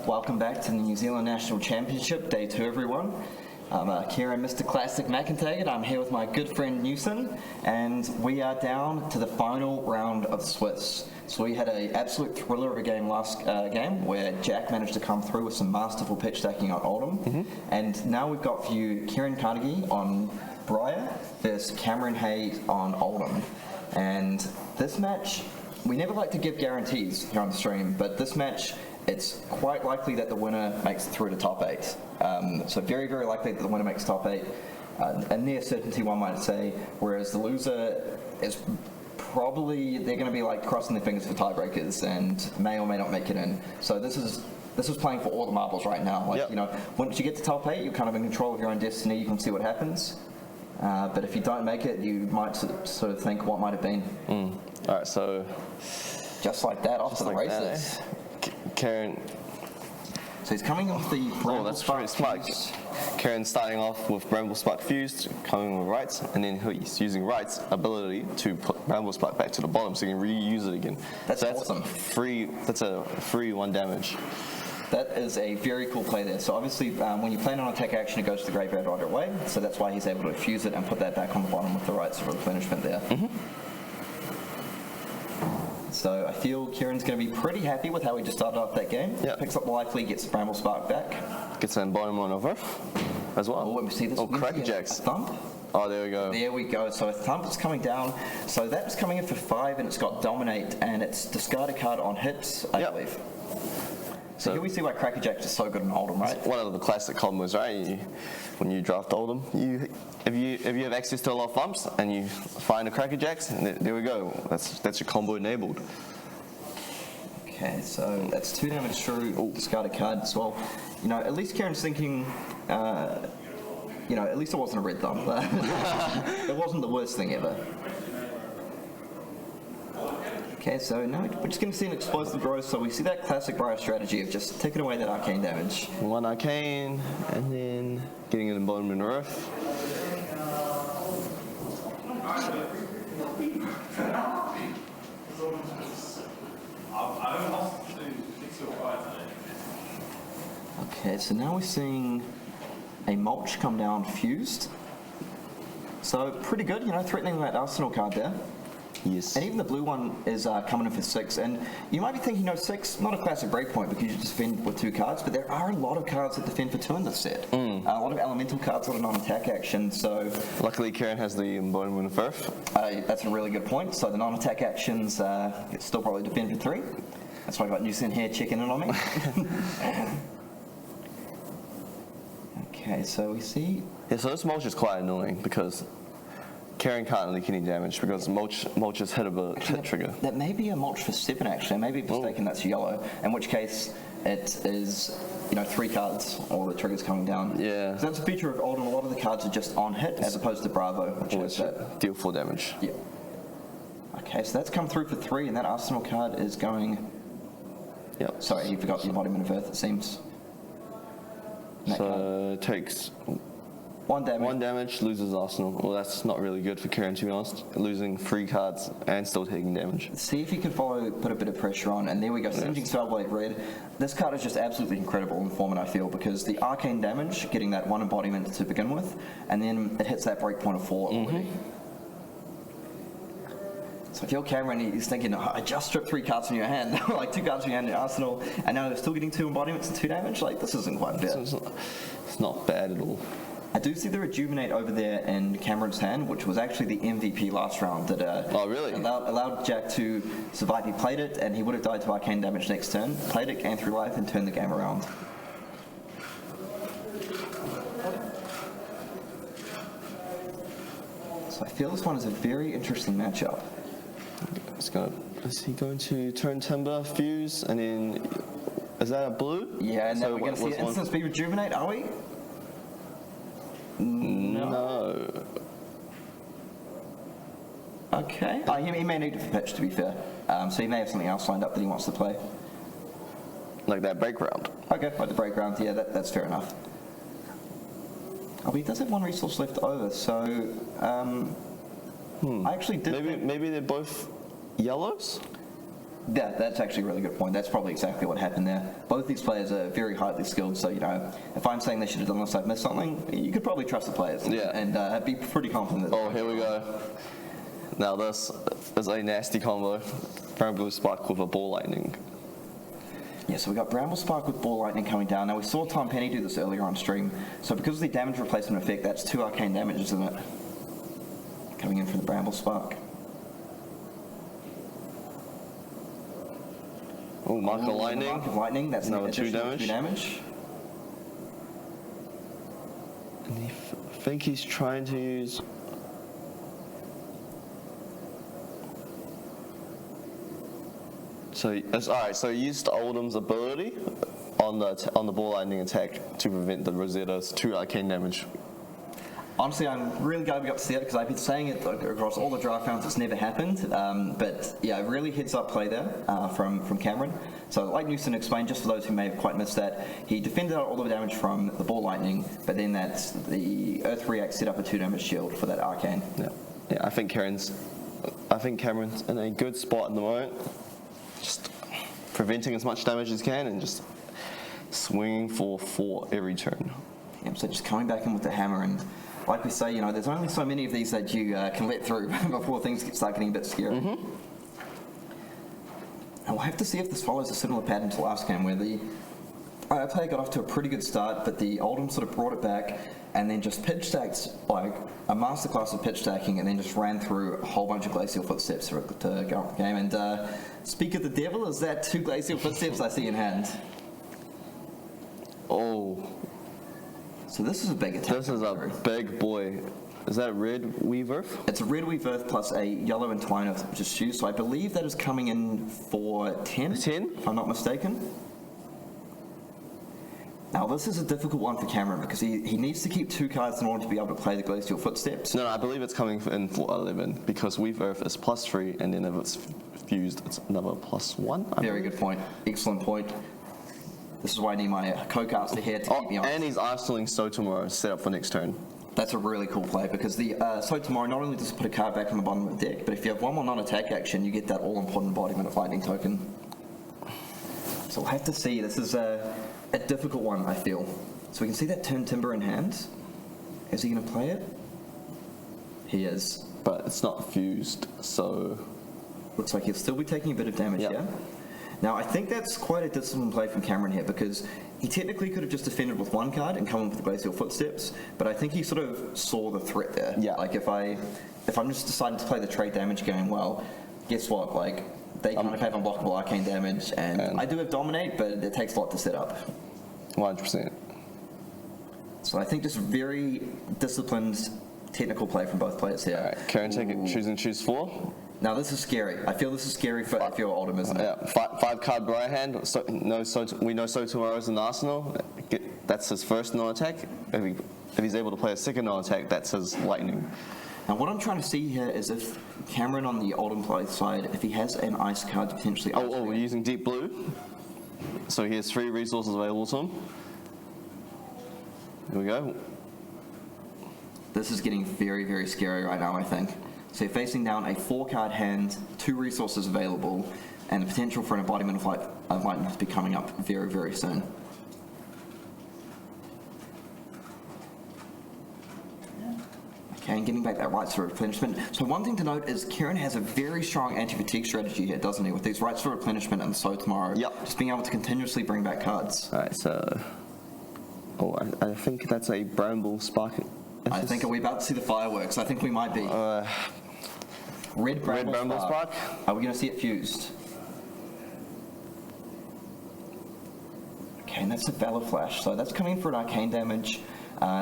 welcome back to the New Zealand National Championship, Day 2 everyone. I'm Kieran, Mr. Classic McIntyre. I'm here with my good friend Newson, and we are down to the final round of Swiss. So we had an absolute thriller of a game last game where Jack managed to come through with some masterful pitch stacking on Oldhim. And now we've got for you Kieran Carnegie on Briar versus Cameron Hayes on Oldhim. And this match, we never like to give guarantees here on the stream, but this match, it's quite likely that the winner makes it through to top 8. So very, very likely that the winner makes top 8. A near certainty, one might say, whereas the loser is probably, they're going to be like crossing their fingers for tiebreakers and may or may not make it in. So this is playing for all the marbles right now. Like, you know, once you get to top 8, you're kind of in control of your own destiny. You can see what happens. But if you don't make it, you might sort of think what might have been. All right, so just like that, off to the races. Kieran. So he's coming off the Bramble that's pretty smart. Kieran starting off with Bramble Spark fused, coming with rights, and then he's using rights ability to put Bramble Spark back to the bottom so he can reuse it again. That's awesome. That's a free 1 damage. That is a very cool play there. So obviously, when you plan on attack action, it goes to the graveyard right away. So that's why he's able to fuse it and put that back on the bottom with the rights for replenishment there. So I feel Kieran's going to be pretty happy with how he just started off that game. Picks up the life lead, gets the Bramble Spark back. Gets that bottom one over as well. Oh, we see this. Cracker Jacks. A thump. Oh, there we go. There we go. So a thump is coming down. So that's coming in for 5, and it's got Dominate, and it's discard a card on hits, I believe. So here we see why Cracker Jacks is so good in Oldhim, right? It's one of the classic combos, right? When you draft Oldhim, if you have access to a lot of thumps and you find a Cracker Jacks, and there we go. That's your combo enabled. Okay, so that's 2 damage through. Discard a card as well. You know, at least Kieran's thinking. You know, at least it wasn't a red thumb. It wasn't the worst thing ever. Okay, so now we're just going to see an explosive growth, so we see that classic Briar strategy of just taking away that arcane damage. 1 arcane, and then getting an embodiment of earth. Okay, so now we're seeing a mulch come down fused. So pretty good, you know, threatening that Arsenal card there. Yes. And even the blue one is coming in for 6. And you might be thinking, no, 6, not a classic breakpoint because you just defend with 2 cards, but there are a lot of cards that defend for 2 in this set. A lot of elemental cards, a lot of non-attack action, so... Luckily, Kieran has the embodiment of earth. That's a really good point. So the non-attack actions still probably defend for 3. That's why I got Newson here checking in on me. Okay, so we see... Yeah, so this mulch is quite annoying because Kieran can't leak any damage because mulch is hit trigger. That may be a mulch for 7 actually. I may be mistaken that's yellow, in which case it is, you know, 3 cards, all the triggers coming down. Yeah. So that's a feature of Oldhim. A lot of the cards are just on hit as opposed to Bravo, which is that. Deal 4 damage. Yeah. Okay, so that's come through for 3, and that Arsenal card is going... Yep. Sorry, you forgot the embodiment of earth, it seems. So it takes 1 damage. 1 damage, loses Arsenal. Well, that's not really good for Kieran, to be honest. Losing 3 cards and still taking damage. See if you can put a bit of pressure on, and there we go, Singeing Spellblade Red. This card is just absolutely incredible in format, I feel, because the arcane damage, getting that 1 embodiment to begin with, and then it hits that breakpoint of 4 already. So if you're Cameron, he's thinking, oh, I just stripped 3 cards from your hand, like 2 cards from your hand in Arsenal, and now they're still getting 2 embodiments and 2 damage? Like, this isn't quite fair. It's not bad at all. I do see the Rejuvenate over there in Cameron's hand, which was actually the MVP last round that allowed Jack to survive. He played it, and he would have died to arcane damage next turn. Played it, gained 3 life, and turned the game around. So I feel this one is a very interesting matchup. Is he going to turn Timber, fuse, and then... Is that a blue? Yeah, and then we're going to see an instant speed Rejuvenate, are we? No. Okay. He may need it for pitch, to be fair. So he may have something else lined up that he wants to play. Like that break round? Okay, like the break round. Yeah, that's fair enough. Oh, but he does have 1 resource left over, so... I actually did... Maybe they're both yellows? That's actually a really good point. That's probably exactly what happened there. Both these players are very highly skilled, so, if I'm saying they should have done this, I've missed something, you could probably trust the players. Yeah. And be pretty confident that... Oh, here we go. Now this is a nasty combo. Bramble Spark with a Ball Lightning. Yeah, so we got Bramble Spark with Ball Lightning coming down. Now we saw Tom Penny do this earlier on stream. So because of the damage replacement effect, that's 2 arcane damage, isn't it? Coming in for the Bramble Spark. Oh, Mark of Lightning. Mark of Lightning, that's another 2 damage. 2 damage. And I think he's trying to use... So, alright, so he used Oldham's ability on the Ball Lightning attack to prevent the Rosetta's 2 arcane damage. Honestly, I'm really glad we got to see it because I've been saying it across all the draft rounds. It's never happened, but yeah, really heads up play there from Cameron. So, like Newson explained, just for those who may have quite missed that, he defended out all the damage from the Ball Lightning, but then that's the Earth React set up a 2 damage shield for that arcane. Yeah, I think Cameron's in a good spot at the moment, just preventing as much damage as he can and just swinging for 4 every turn. Yeah, so just coming back in with the hammer, and like we say, there's only so many of these that you can let through before things start getting a bit scary. And we'll have to see if this follows a similar pattern to last game, where the player got off to a pretty good start, but the Oldhim sort of brought it back and then just pitch stacked, like a masterclass of pitch stacking, and then just ran through a whole bunch of Glacial Footsteps to go up the game. And speak of the devil, is that 2 Glacial Footsteps I see in hand? Oh. So this is a big attack. This is a big boy. Is that a red Weave Earth? It's a red Weave Earth plus a yellow Entwine of just shoes. So I believe that is coming in for 10? 10? If I'm not mistaken. Now this is a difficult one for Cameron because he needs to keep 2 cards in order to be able to play the Glacial Footsteps. No, I believe it's coming in for 11 because Weave Earth is +3 and then if it's fused, it's another +1. Very good point. Excellent point. This is why I need my co-caster here to keep me on. And he's arsenaling Sotomorrow set up for next turn. That's a really cool play because the Sotomorrow not only does it put a card back from the bottom of the deck, but if you have one more non-attack action, you get that all-important embodiment of Lightning token. So we'll have to see. This is a difficult one, I feel. So we can see that turn Timber in hand. Is he going to play it? He is. But it's not fused, so... Looks like he'll still be taking a bit of damage, yeah? Now, I think that's quite a disciplined play from Cameron here because he technically could have just defended with 1 card and come in with the Glacial Footsteps, but I think he sort of saw the threat there. Yeah. Like, if I'm just deciding to play the trade damage game, well, guess what? Like, they kind of have unblockable arcane damage, and I do have Dominate, but it takes a lot to set up. 100%. So I think just very disciplined technical play from both players here. All right, Karen, choose 4. Now this is scary. I feel this is scary for if you're Oldhim, isn't it? Yeah, 5 card Briar hand. So, we know Sotomorrow's in Arsenal. That's his first non-attack. If he's able to play a second non-attack, that's his Lightning. Now what I'm trying to see here is if Cameron on the Oldhim play side, if he has an ice card potentially... we're using Deep Blue. So he has 3 resources available to him. Here we go. This is getting very, very scary right now, I think. So you're facing down a 4-card hand, 2 resources available, and the potential for an embodiment of Lightning to be coming up very, very soon. Okay, and getting back that Rites for Replenishment. So one thing to note is Kieran has a very strong anti-fatigue strategy here, doesn't he? With these Rites for Replenishment and Sotomorrow. Yep. Just being able to continuously bring back cards. Alright, so... I think that's a Bramble Spark. I think, are we about to see the fireworks? I think we might be. Red Bramble Spark. Are we going to see it fused? Okay, and that's a Valor Flash. So that's coming in for an arcane damage.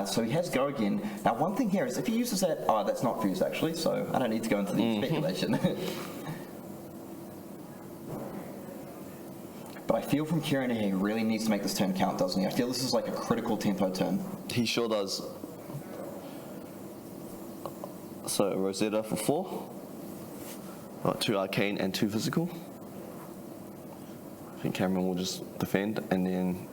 So he has Go again. Now, one thing here is if he uses that... Oh, that's not fused, actually, so I don't need to go into the speculation. But I feel from Kieran he really needs to make this turn count, doesn't he? I feel this is like a critical tempo turn. He sure does. So Rosetta for 4. 2 arcane and 2 physical. I think Cameron will just defend and then...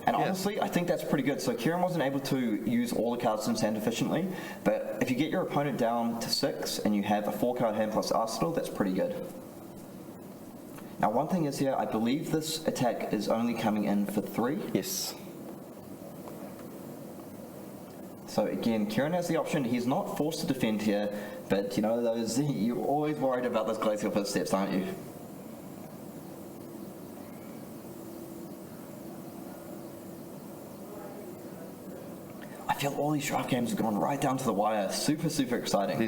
And honestly, I think that's pretty good. So Kieran wasn't able to use all the cards in his hand efficiently, but if you get your opponent down to 6 and you have a 4-card hand plus Arsenal, that's pretty good. Now, one thing is here, I believe this attack is only coming in for 3. Yes. So again, Kieran has the option. He's not forced to defend here, but you know, you're always worried about those glacial footsteps, aren't you? I feel all these draft games have gone right down to the wire. Super, super exciting.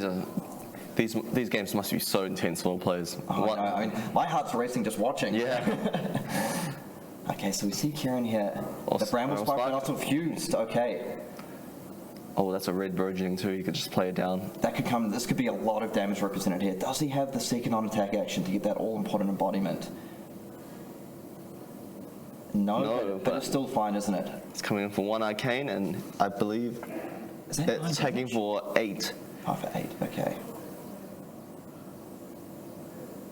These games must be so intense for all players. Oh, I mean, my heart's racing just watching. Yeah. Okay, so we see Kieran here. The Bramble Spike also fused. Okay. Oh, that's a red burgeoning too. You could just play it down. This could be a lot of damage represented here. Does he have the second on-attack action to get that all-important embodiment? No, but it's still fine, isn't it? It's coming in for 1 arcane, and I believe it's tagging for 8. Oh, for 8, okay.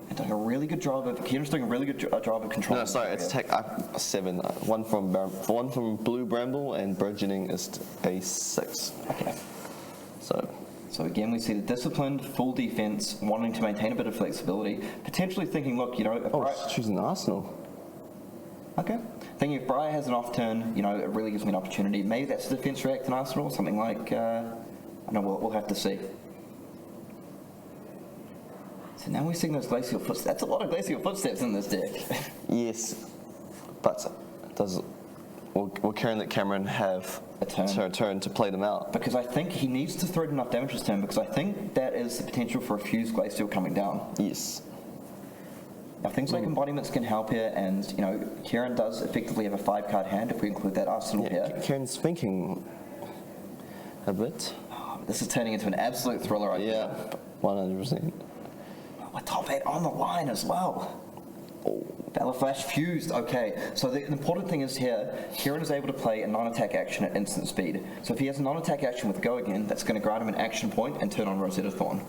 And doing a really good job of, Kieran's doing a really good job of controlling. No, sorry, it's 7. One from Blue Bramble, and burgeoning is a 6. Okay. So again, we see the disciplined, full defense, wanting to maintain a bit of flexibility, potentially thinking, look, you know, it's choosing Arsenal. Okay. Thinking if Briar has an off turn, you know, it really gives me an opportunity. Maybe that's a defense react in Arsenal, or something like, I know, we'll have to see. So now we're seeing those glacial footsteps. That's a lot of glacial footsteps in this deck. Yes, but will Cameron have a turn to play them out? Because I think he needs to throw enough damage this turn, because I think that is the potential for a fused glacial coming down. Yes. Now, things like embodiments can help here, and, you know, Kieran does effectively have a 5-card hand if we include that arsenal here. Kieran's thinking a bit. Oh, this is turning into an absolute thriller right Yeah, 100%. We're top 8 on the line as well. Oh, Battle Flash fused. Okay, so the important thing is here, Kieran is able to play a non-attack action at instant speed. So if he has a non-attack action with Go Again, that's going to grant him an action point and turn on Rosetta Thorn.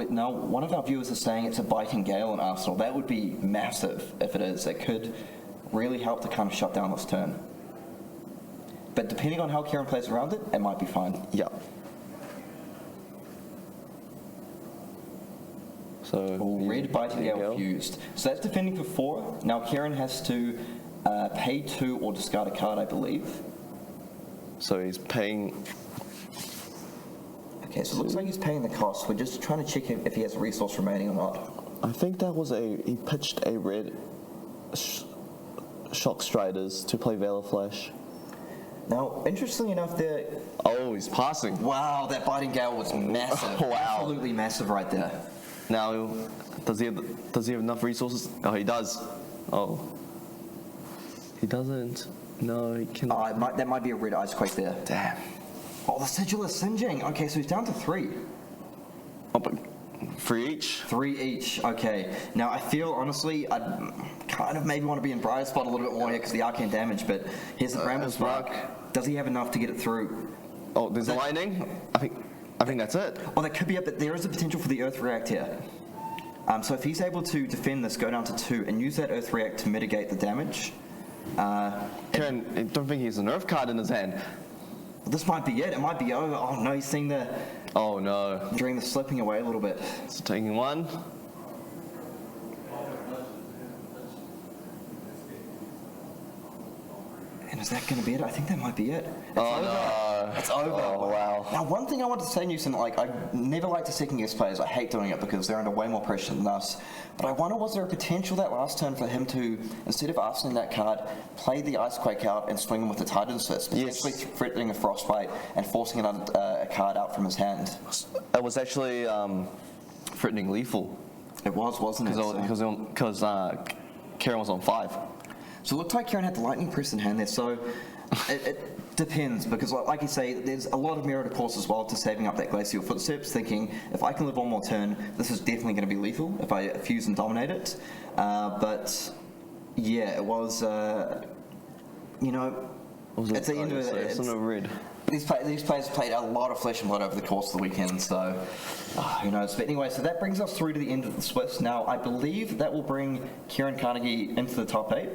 Now, one of our viewers is saying it's a Biting Gale in Arsenal. That would be massive if it is. It could really help to kind of shut down this turn. But depending on how Kieran plays around it, it might be fine. Yeah. So red Biting Gale fused. So that's defending for 4. Now Kieran has to pay 2 or discard a card, I believe. So he's paying. Okay, so it looks like he's paying the cost. We're just trying to check if he has a resource remaining or not. I think that was he pitched a red Shock Striders to play Valor Flash. Now, interestingly enough, there. Oh, he's passing. Wow, that Biting Gale was massive. Wow. Absolutely massive right there. Now, does he have enough resources? Oh, he does. Oh. He doesn't. No, he cannot. That might be a red Icequake there. Damn. Oh, the Sigil is singeing. Okay, so he's down to 3. Oh, but 3 each? 3 each, okay. Now, I feel, honestly, I'd kind of maybe want to be in Briar's spot a little bit more here because the arcane damage, but here's the Bramble Spark. Does he have enough to get it through? Oh, there's a lightning? I think that's it. Oh, that could be it, but there is a potential for the Earth React here. So if he's able to defend this, go down to 2, and use that Earth React to mitigate the damage. Kieran, I don't think he has an Earth card in his hand. This might be it. It might be over. Oh no, he's seeing the. Oh no. During the slipping away a little bit. So taking 1. And is that going to be it? I think that might be it. It's over. No. It's over. Oh, wow. Now, one thing I wanted to say, Newsom, like, I never like to second guess players. I hate doing it because they're under way more pressure than us. But I wonder, was there a potential that last turn for him to, instead of arsening that card, play the Icequake out and swing him with the Titan's Fist, potentially threatening a Frostbite and forcing a card out from his hand? It was actually threatening lethal. It was, wasn't it? Because Kieran was on 5. So it looked like Kieran had the Lightning Press in hand there, so it depends, because like you say, there's a lot of merit, of course, as well to saving up that Glacial Footsteps, thinking, if I can live one more turn, this is definitely going to be lethal if I fuse and dominate it. But, yeah, it was, you know, at the end of it, it's not red. These players played a lot of flesh and blood over the course of the weekend, so who knows. But anyway, so that brings us through to the end of the Swiss. Now, I believe that will bring Kieran Carnegie into the top 8.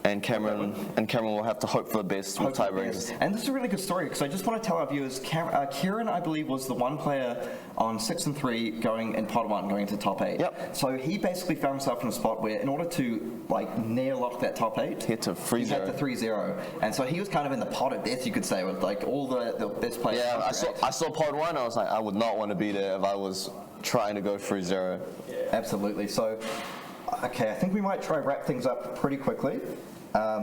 And Cameron will have to hope for the best with tiebreakers. And this is a really good story because I just want to tell our viewers, Kieran, I believe, was the one player on 6 and 3 going in pot 1, going into top 8. Yep. So he basically found himself in a spot where, in order to like nail lock that top 8, He had to 3-0. he had to 3-0, and so he was kind of in the pot of death, you could say, with like all the best players. Yeah, I saw pot 1. I was like, I would not want to be there if I was trying to go 3-0. Absolutely. So, okay, I think we might try wrap things up pretty quickly.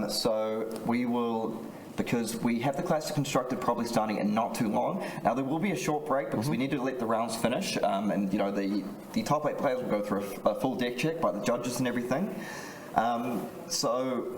So we will, because we have the Classic constructed probably starting in not too long. Now there will be a short break because we need to let the rounds finish, and you know the top 8 players will go through a full deck check by the judges and everything. So